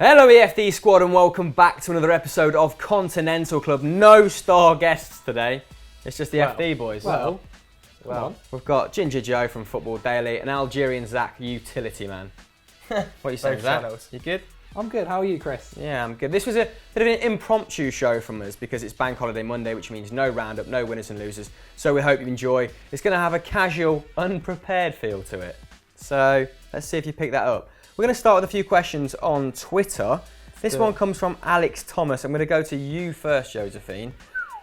Hello EFD squad and welcome back to another episode of Continental Club. No star guests today, it's just the FD boys. Well, we've got Ginger Joe from Football Daily and Algerian Zach, utility man. What are you saying, Zach? You good? I'm good. How are you, Chris? Yeah, I'm good. This was a bit of an impromptu show from us because it's Bank Holiday Monday, which means no roundup, no winners and losers. So we hope you enjoy. It's going to have a casual, unprepared feel to it. So let's see if you pick that up. We're going to start with a few questions on Twitter. This one comes from Alex Thomas. I'm going to go to you first, Josephine.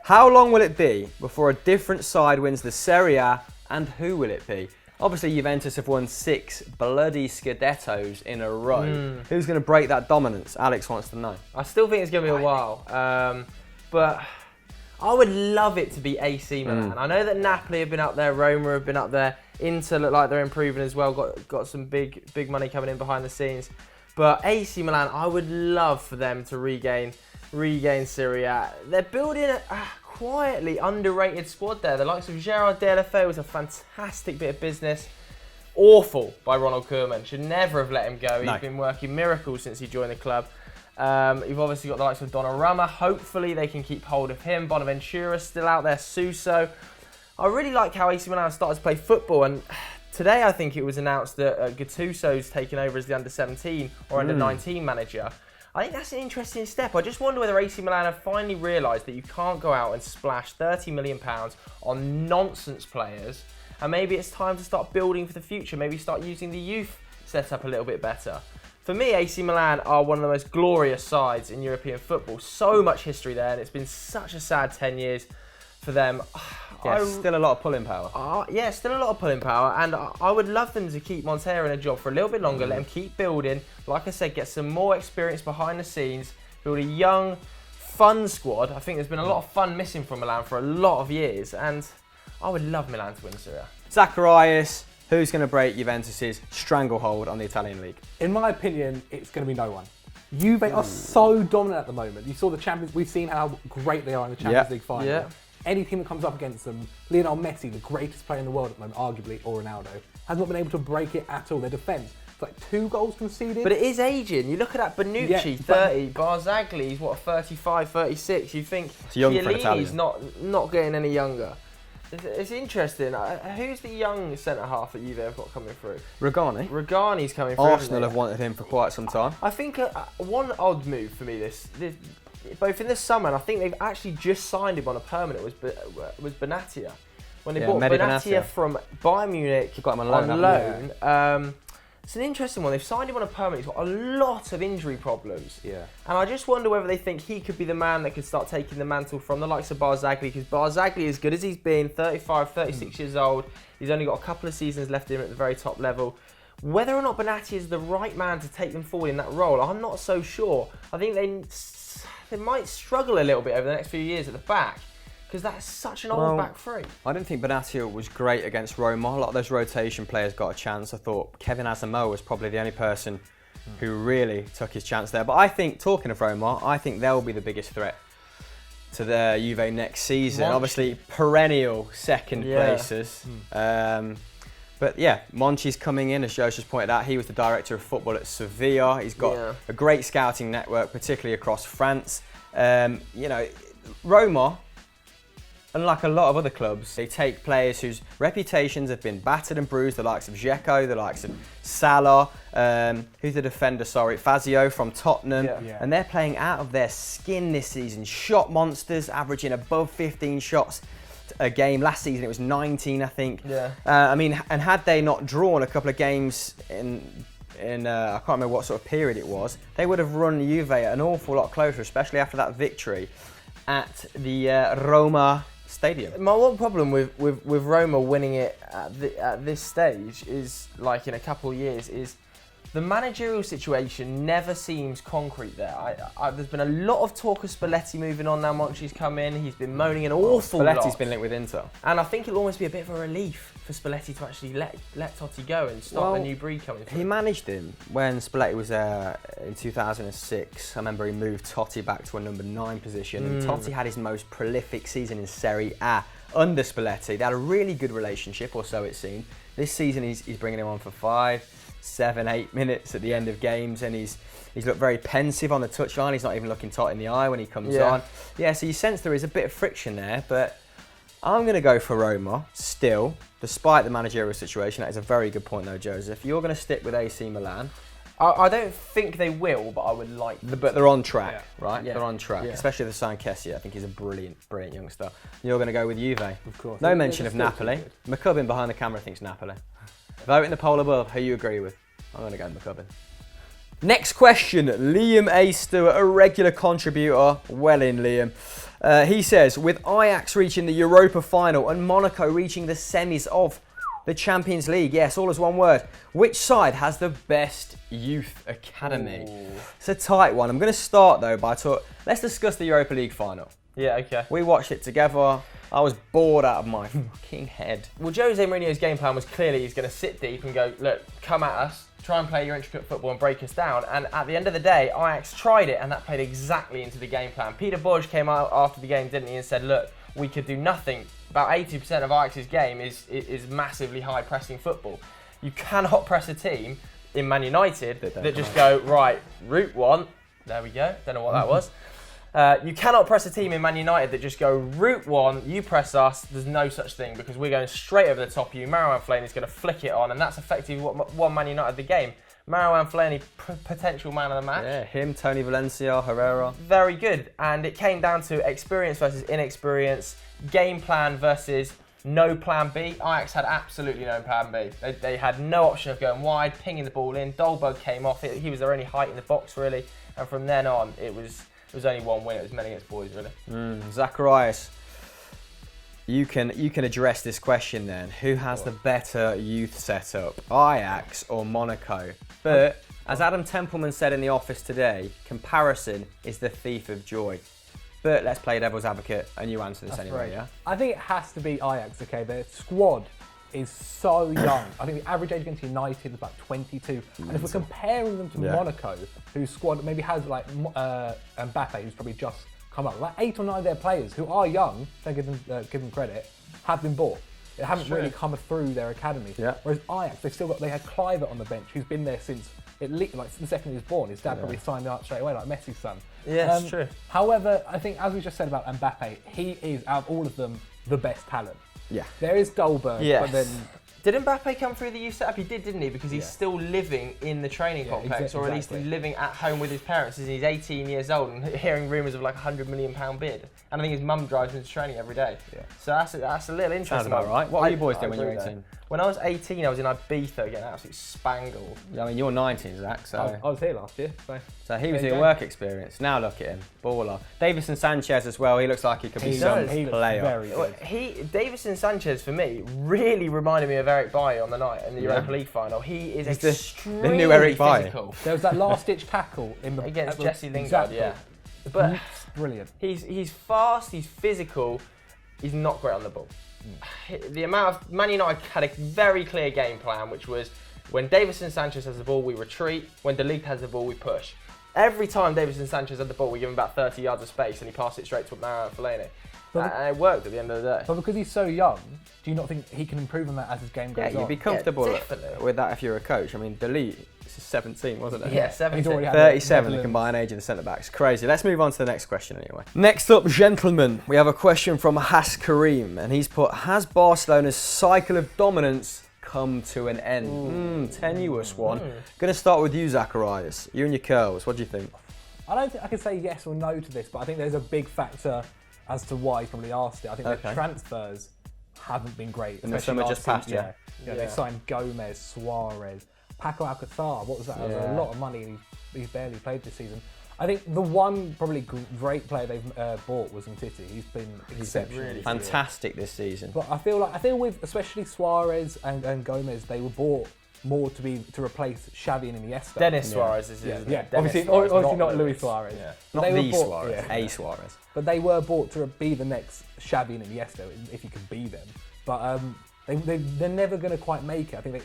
How long will it be before a different side wins the Serie A, and who will it be? Obviously, Juventus have won 6 bloody Scudettos in a row. Who's going to break that dominance? Alex wants to know. I still think it's going to be a while, but I would love it to be AC Milan. I know that Napoli have been up there, Roma have been up there, Inter look like they're improving as well, got some big money coming in behind the scenes. But AC Milan, I would love for them to regain Serie A. They're building a quietly underrated squad there. The likes of Gerard Deulofeu was a fantastic bit of business. Awful by Ronald Koeman. Should never have let him go. He's been working miracles since he joined the club. You've obviously got the likes of Donnarumma. Hopefully they can keep hold of him. Bonaventura's still out there. Suso. I really like how AC Milan started to play football, and today I think it was announced that Gattuso's taken over as the under-17 or under-19 manager. I think that's an interesting step. I just wonder whether AC Milan have finally realised that you can't go out and splash £30 million on nonsense players, and maybe it's time to start building for the future. Maybe start using the youth setup a little bit better. For me, AC Milan are one of the most glorious sides in European football. So much history there, and it's been such a sad 10 years for them. Yeah, still a lot of pulling power. Yeah, still a lot of pulling power, and I would love them to keep Montero in a job for a little bit longer, let him keep building. Like I said, get some more experience behind the scenes, build a young, fun squad. I think there's been a lot of fun missing from Milan for a lot of years, and I would love Milan to win the Serie A. Zacharias, who's going to break Juventus's stranglehold on the Italian league? In my opinion, it's going to be no one. Juve are so dominant at the moment. You saw the Champions. We've seen how great they are in the Champions League final. Yeah. Any team that comes up against them, Lionel Messi, the greatest player in the world at the moment, arguably, or Ronaldo, has not been able to break it at all. Their defence, it's like 2 goals conceded. But it is aging. You look at that Bonucci, 30, Barzagli's, 35, 36. You think Chiellini's not getting any younger. It's interesting. Who's the young centre-half that you've got coming through? Regani's coming through. Arsenal have wanted him for quite some time. I think one odd move for me, this both in the summer, and I think they've actually just signed him on a permanent, was Benatia. When they bought Benatia from Bayern Munich, got him on loan. It's an interesting one. They've signed him on a permanent. He's got a lot of injury problems. Yeah. And I just wonder whether they think he could be the man that could start taking the mantle from the likes of Barzagli, because Barzagli, as good as he's been, 35, 36 years old, he's only got a couple of seasons left in him at the very top level. Whether or not Benatia is the right man to take them forward in that role, I'm not so sure. I think they might struggle a little bit over the next few years at the back, because that's such an old back three. I didn't think Benatia was great against Roma. A lot of those rotation players got a chance. I thought Kevin Asamoah was probably the only person who really took his chance there. But I think, talking of Roma, I think they'll be the biggest threat to the Juve next season. Obviously, perennial second placers. But yeah, Monchi's coming in, as Joe just pointed out. He was the director of football at Sevilla. He's got a great scouting network, particularly across France. Roma, unlike a lot of other clubs, they take players whose reputations have been battered and bruised, the likes of Dzeko, the likes of Salah, who's the defender, Fazio from Tottenham, and they're playing out of their skin this season. Shot monsters, averaging above 15 shots a game. Last season it was 19, I think. And had they not drawn a couple of games in I can't remember what sort of period it was, they would have run Juve an awful lot closer, especially after that victory at the Roma Stadium. My one problem with Roma winning it at this stage is, like in a couple of years, is the managerial situation never seems concrete there. There's been a lot of talk of Spalletti moving on now. Monchi's come in. He's been moaning an awful lot. Spalletti's been linked with Inter. And I think it'll almost be a bit of a relief for Spalletti to actually let Totti go and stop a new breed coming through. He managed him when Spalletti was there in 2006. I remember he moved Totti back to a number 9 position. And Totti had his most prolific season in Serie A under Spalletti. They had a really good relationship, or so it seemed. This season he's bringing him on for 5. 7, 8 minutes at the end of games, and he's looked very pensive on the touchline. He's not even looking tight in the eye when he comes on. Yeah, so you sense there is a bit of friction there, but I'm going to go for Roma still, despite the managerial situation. That is a very good point though, Joseph. You're going to stick with AC Milan. I don't think they will, but I would like them But they're on track, right? Yeah. They're on track, especially the San Kessie. I think he's a brilliant youngster. You're going to go with Juve. Of course. No mention of Napoli. McCubbin behind the camera thinks Napoli. Vote in the poll above who you agree with. I'm going to go McCubbin. Next question, Liam A. Stewart, a regular contributor. Well in, Liam. He says, with Ajax reaching the Europa final and Monaco reaching the semis of the Champions League, yes, all as one word, which side has the best youth academy? Ooh. It's a tight one. I'm going to start though by let's discuss the Europa League final. Yeah, okay. We watched it together. I was bored out of my fucking head. Well, Jose Mourinho's game plan was clearly he's going to sit deep and go, look, come at us, try and play your intricate football and break us down. And at the end of the day, Ajax tried it and that played exactly into the game plan. Peter Bosz came out after the game, didn't he, and said, look, we could do nothing. About 80% of Ajax's game is massively high pressing football. You cannot press a team in Man United that just go, right, route one, there we go, don't know what that was. You cannot press a team in Man United that just go, route one, you press us, there's no such thing because we're going straight over the top of you. Marouane Fellaini is going to flick it on, and that's effectively what won Man United the game. Marouane Fellaini, potential man of the match. Yeah, him, Tony Valencia, Herrera. Very good, and it came down to experience versus inexperience, game plan versus no plan B. Ajax had absolutely no plan B. They had no option of going wide, pinging the ball in. Dolberg came off, he was their only height in the box really, and from then on it was only one win. It was men against boys, really. Zacharias, you can address this question then. Who has the better youth setup, Ajax or Monaco? But as Adam Templeman said in the office today, comparison is the thief of joy. But let's play devil's advocate, and you answer this anyway, yeah? I think it has to be Ajax, okay? Their squad is so young. I think the average age against United is about 22. And if we're comparing them to Monaco, whose squad maybe has like Mbappe, who's probably just come up, like 8 or 9 of their players who are young, don't give them credit, have been bought. They haven't really come through their academy. Yeah. Whereas Ajax, they had Kluivert on the bench, who's been there since the second he was born. His dad probably signed him up straight away, like Messi's son. Yeah, it's true. However, I think as we just said about Mbappe, he is out of all of them the best talent. Yeah. There is Dolberg, but then did Mbappe come through the youth setup? He did, didn't he? Because he's still living in the training complex, or at least living at home with his parents. He's 18 years old and hearing rumours of like a £100 million bid. And I think his mum drives him to training every day. Yeah. So that's a little interesting. Sounds about right. What were you boys doing when you were 18? When I was 18, I was in Ibiza getting absolutely spangled. I mean, you're 19, Zach, so... I was here last year. So he was doing work experience. Now look at him, baller. Davison Sanchez as well, he looks like he could be some player. Very good. Davison Sanchez, for me, really reminded me of Eric Bailly on the night in the Europa League final. He is extremely the new Eric physical. There was that last-ditch tackle against Jesse Lingard, But brilliant. He's fast, he's physical, he's not great on the ball. The amount of Man United had a very clear game plan, which was when Davison Sanchez has the ball, we retreat. When De Ligt has the ball, we push. Every time Davison Sanchez had the ball, we give him about 30 yards of space, and he passed it straight to Marouane Fellaini. And it worked at the end of the day. But because he's so young, do you not think he can improve on that as his game goes on? Yeah, you'd be comfortable with that if you're a coach. I mean, De Ligt, this is 17, wasn't it? Yeah, 17. 37, the combined age of the centre-backs. Crazy. Let's move on to the next question anyway. Next up, gentlemen, we have a question from Has Kareem, and he's put, has Barcelona's cycle of dominance come to an end? Tenuous one. Going to start with you, Zacharias. You and your curls, what do you think? I don't think I can say yes or no to this, but I think there's a big factor as to why he probably asked it. I think the transfers haven't been great. And the summer just passed, They signed Gomez, Suarez, Paco Alcácer. What was that? That was a lot of money, and he's barely played this season. I think the one probably great player they've bought was Umtiti. He's been exceptional. Really fantastic this season. But I feel with especially Suarez and Gomez, they were bought more to replace Xavi and Iniesta. Dennis Suarez is his name. Obviously not Luis Suarez. Yeah. Not the Suarez, a Suarez. But they were bought to be the next Xavi and Iniesta, if you could be them. But they're never going to quite make it. I think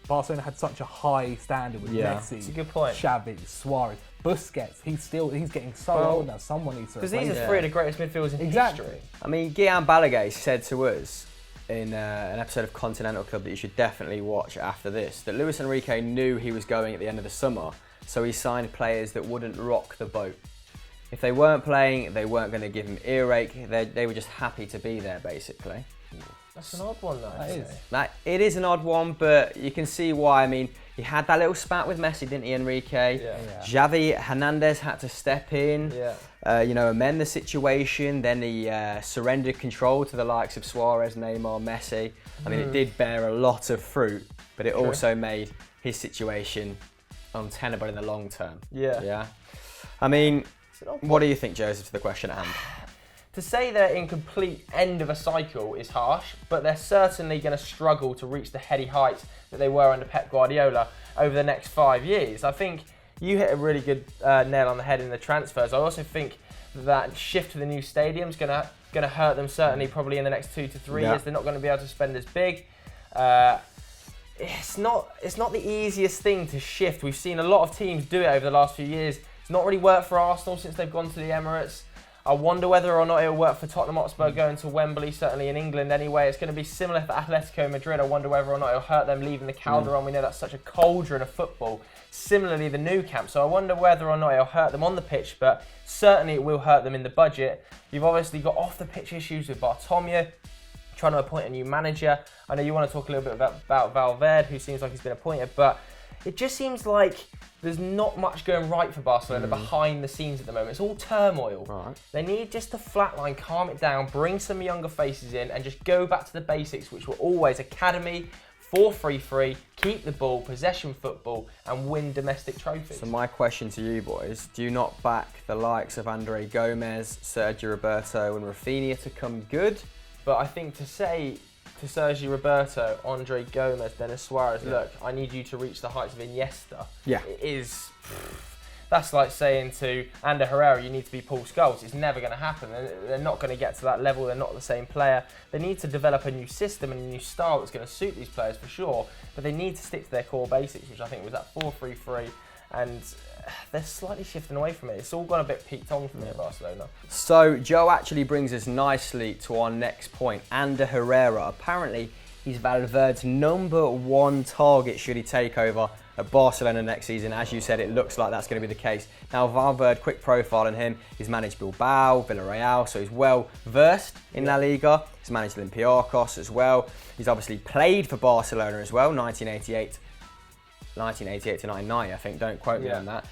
Barcelona had such a high standard with Messi, it's a good point. Xavi, Suarez, Busquets. He's getting so old now. Someone needs to replace him. Because these are three of the greatest midfielders in history. I mean, Guillaume Balaguer said to us, in an episode of Continental Club that you should definitely watch after this, that Luis Enrique knew he was going at the end of the summer, so he signed players that wouldn't rock the boat. If they weren't playing, they weren't going to give him earache. They were just happy to be there, basically. That's an odd one, though. It is an odd one, but you can see why. I mean, he had that little spat with Messi, didn't he, Enrique? Yeah. Xavi Hernandez had to step in, Yeah. amend the situation. Then he surrendered control to the likes of Suarez, Neymar, Messi. I mean, it did bear a lot of fruit, but it also made his situation untenable in the long term. Yeah. I mean, what do you think, Joseph, to the question at hand? To say they're in complete end of a cycle is harsh, but they're certainly going to struggle to reach the heady heights that they were under Pep Guardiola over the next 5 years. I think you hit a really good nail on the head in the transfers. I also think that shift to the new stadium is going to hurt them, certainly probably in the next 2 to 3 years. They're not going to be able to spend as big. It's not the easiest thing to shift. We've seen a lot of teams do it over the last few years. It's not really worked for Arsenal since they've gone to the Emirates. I wonder whether or not it'll work for Tottenham Hotspur going to Wembley, certainly in England anyway. It's going to be similar for Atletico Madrid. I wonder whether or not it'll hurt them leaving the Calderon. We know that's such a cauldron of football. Similarly, the Nou Camp. So I wonder whether or not it'll hurt them on the pitch, but certainly it will hurt them in the budget. You've obviously got off-the-pitch issues with Bartomeu, trying to appoint a new manager. I know you want to talk a little bit about Valverde, who seems like he's been appointed, but it just seems like there's not much going right for Barcelona behind the scenes at the moment. It's all turmoil. Right. They need just to flatline, calm it down, bring some younger faces in, and just go back to the basics, which were always academy, 4-3-3, keep the ball, possession football, and win domestic trophies. So my question to you boys, do you not back the likes of Andre Gomez, Sergio Roberto and Rafinha to come good? But I think to say to Sergio Roberto, Andre Gomez, Denis Suarez, look, I need you to reach the heights of Iniesta. It is. That's like saying to Ander Herrera, you need to be Paul Scholes. It's never going to happen. They're not going to get to that level. They're not the same player. They need to develop a new system and a new style that's going to suit these players for sure. But they need to stick to their core basics, which I think was that 4-3-3. And they're slightly shifting away from it. It's all gone a bit peaked on for me at Barcelona. So Joe actually brings us nicely to our next point. Ander Herrera, apparently he's Valverde's #1 target should he take over at Barcelona next season. As you said, it looks like that's going to be the case. Now Valverde, quick profile on him, he's managed Bilbao, Villarreal, so he's well versed in La Liga. He's managed Olympiacos as well. He's obviously played for Barcelona as well, 1988 to 99, I think. Don't quote me on that.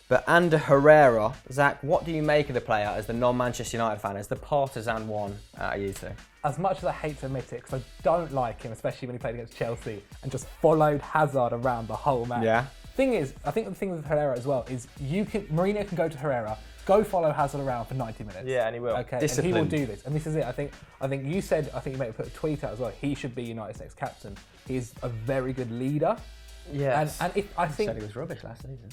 But Ander Herrera, Zach, what do you make of the player as the non-Manchester United fan, as the partisan one out of you two? As much as I hate to admit it, because I don't like him, especially when he played against Chelsea and just followed Hazard around the whole match. Yeah. Thing is, I think the thing with Herrera as well is Mourinho can go to Herrera, go follow Hazard around for 90 minutes. Yeah, and he will. Okay, and he will do this. And this is it. I think you said, I think you may have put a tweet out as well, he should be United's next captain. He's a very good leader. Yes. And if I think Said he was rubbish last season.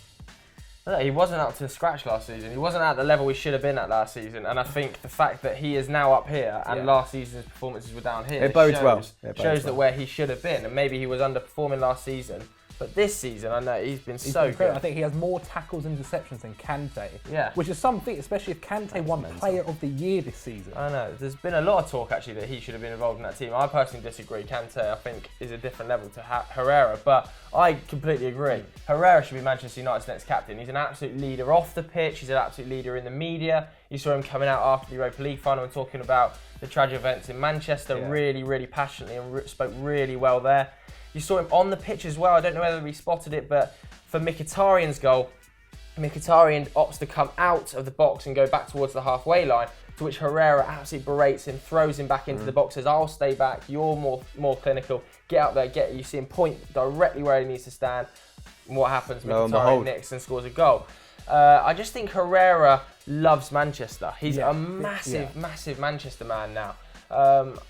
No, he wasn't up to scratch last season. He wasn't at the level he should have been at last season. And I think the fact that he is now up here and last season's performances were down here, it bodes well. Shows that where he should have been. And maybe he was underperforming last season. But this season, I know he's been so good. I think he has more tackles and interceptions than Kante. Yeah. Which is something, especially if Kante won Player of the Year this season. I know. There's been a lot of talk, actually, that he should have been involved in that team. I personally disagree. Kante, I think, is a different level to Herrera. But I completely agree. Herrera should be Manchester United's next captain. He's an absolute leader off the pitch. He's an absolute leader in the media. You saw him coming out after the Europa League final and talking about the tragic events in Manchester really, really passionately and spoke really well there. You saw him on the pitch as well. I don't know whether we spotted it, but for Mkhitaryan's goal, Mkhitaryan opts to come out of the box and go back towards the halfway line, to which Herrera absolutely berates him, throws him back into the box, says, I'll stay back, you're more clinical, get up there, you see him point directly where he needs to stand. And what happens? Mkhitaryan nicks and scores a goal. I just think Herrera loves Manchester. He's a massive Manchester man now.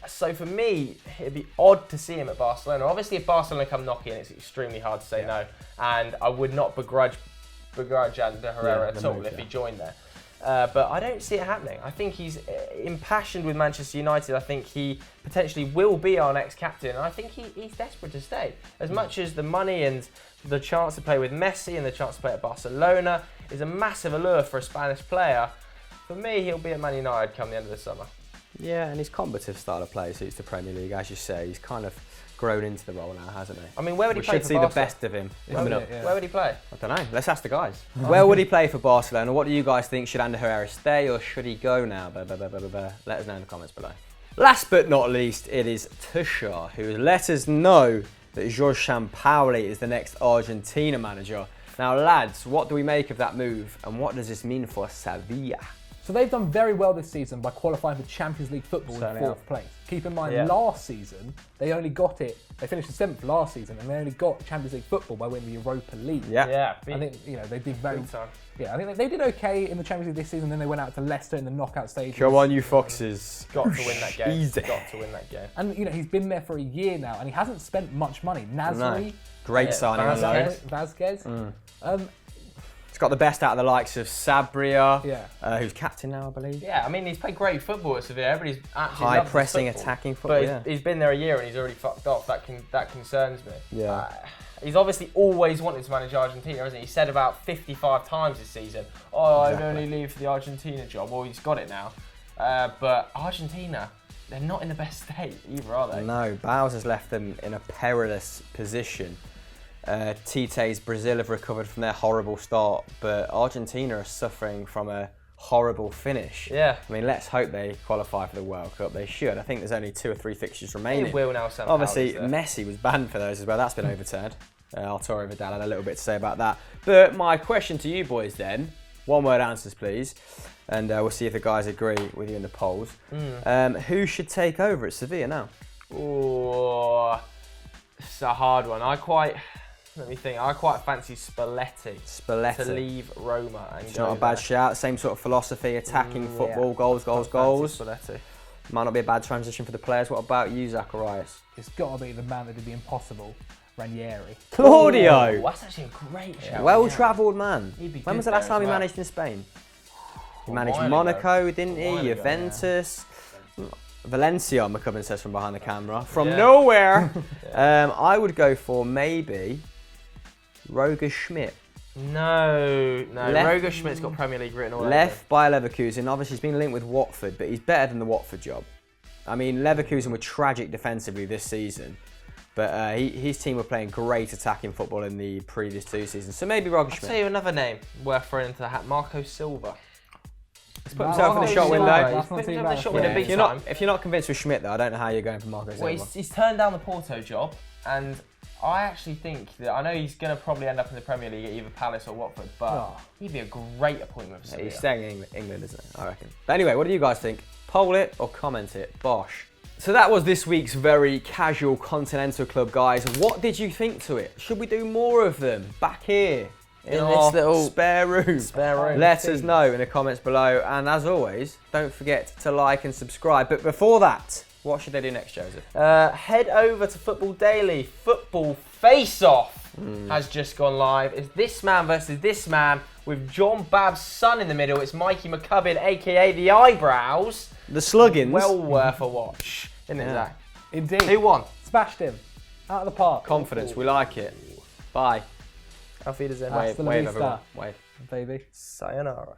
So for me, it'd be odd to see him at Barcelona. Obviously, if Barcelona come knocking, it's extremely hard to say no. And I would not begrudge Ander Herrera at all if he joined there. But I don't see it happening. I think he's impassioned with Manchester United. I think he potentially will be our next captain. And I think he's desperate to stay. As much as the money and the chance to play with Messi and the chance to play at Barcelona is a massive allure for a Spanish player, for me, he'll be at Man United come the end of the summer. Yeah, and his combative style of play suits the Premier League, as you say. He's kind of grown into the role now, hasn't he? I mean, where would he We play should for see Barca? the best of him coming up. Yeah. Where would he play? I don't know. Let's ask the guys. Where would he play for Barcelona? What do you guys think? Should Ander Herrera stay or should he go now? Let us know in the comments below. Last but not least, it is Tushar, who has let us know that Jorge Sampaoli is the next Argentina manager. Now, lads, what do we make of that move and what does this mean for Sevilla? So they've done very well this season by qualifying for Champions League football Certainly in 4th have. place. Keep in mind, Yeah. last season, they only got it, they finished 7th last season, and they only got Champions League football by winning the Europa League. Yeah, I think, they did very big time. Yeah, I think they did okay in the Champions League this season, then they went out to Leicester in the knockout stages. Come on, you foxes. Got to win that game. Easy. Got to win that game. And he's been there for a year now, and he hasn't spent much money. Nasri, Great signing on loan. Vasquez. It's got the best out of the likes of Sabria, Yeah. who's captain now, I believe. Yeah, I mean, he's played great football at Sevilla. Everybody's actually High loves his pressing, football. attacking football, But yeah. he's been there a year and he's already fucked off. That concerns me. Yeah. He's obviously always wanted to manage Argentina, hasn't he? He said about 55 times this season, I'd Exactly. only leave for the Argentina job. Well, he's got it now. But Argentina, they're not in the best state either, are they? No, Bowles has left them in a perilous position. Tite's Brazil have recovered from their horrible start, but Argentina are suffering from a horrible finish. Yeah. I mean, let's hope they qualify for the World Cup. They should. I think there's only 2 or 3 fixtures remaining. They will now, Sam. Obviously, Messi was banned for those as well. That's been overturned. Arturo Vidal had a little bit to say about that. But my question to you boys then, one-word answers please, and we'll see if the guys agree with you in the polls. Who should take over at Sevilla now? Oh, it's a hard one. I quite fancy Spalletti to leave Roma and It's go not a bad there. shout. Same sort of philosophy, attacking football, goals. Fancy Spalletti. Might not be a bad transition for the players. What about you, Zacharias? It's got to be the man that did the impossible, Ranieri. Claudio! Oh, that's actually a great shout. Well-travelled man. He'd be When good was the last there time as he well. managed in Spain? He A managed while Monaco, ago. didn't A he? while ago, Juventus. Valencia, McCubbin says from behind the camera. From Yeah. nowhere. I would go for maybe Roger Schmidt. No. Left- Roger Schmidt's got Premier League written all over him. Left by Leverkusen. Obviously, he's been linked with Watford, but he's better than the Watford job. I mean, Leverkusen were tragic defensively this season, but his team were playing great attacking football in the previous 2 seasons. So maybe Roger I'll Schmidt. tell you another name worth throwing into the hat. Marco Silva. He's put himself in the That's shot not window. too bad. He's That's put not too himself in the bad. shot Yeah. window big time. If you're not convinced with Schmidt, though, I don't know how you're going for Marco Silva. Well, he's turned down the Porto job, and I actually think that I know he's going to probably end up in the Premier League at either Palace or Watford, but Oh. he'd be a great appointment for Yeah, Sevilla. he's staying in England, isn't he? I reckon. But anyway, what do you guys think? Poll it or comment it. Bosh. So that was this week's very casual Continental Club, guys. What did you think to it? Should we do more of them back here in this our little spare room? spare room. Let us know in the comments below. And as always, don't forget to like and subscribe. But before that, what should they do next, Joseph? Head over to Football Daily. Football Face Off has just gone live. It's this man versus this man with John Babb's son in the middle. It's Mikey McCubbin, aka the Eyebrows. The Sluggins. Well worth a watch, isn't it, Yeah. Zach? Indeed. Who won? Smashed him. Out of the park. Confidence, we like it. Bye. Auf Wiedersehen. Hasta la Wave vista. everyone. Wave. Baby. Sayonara.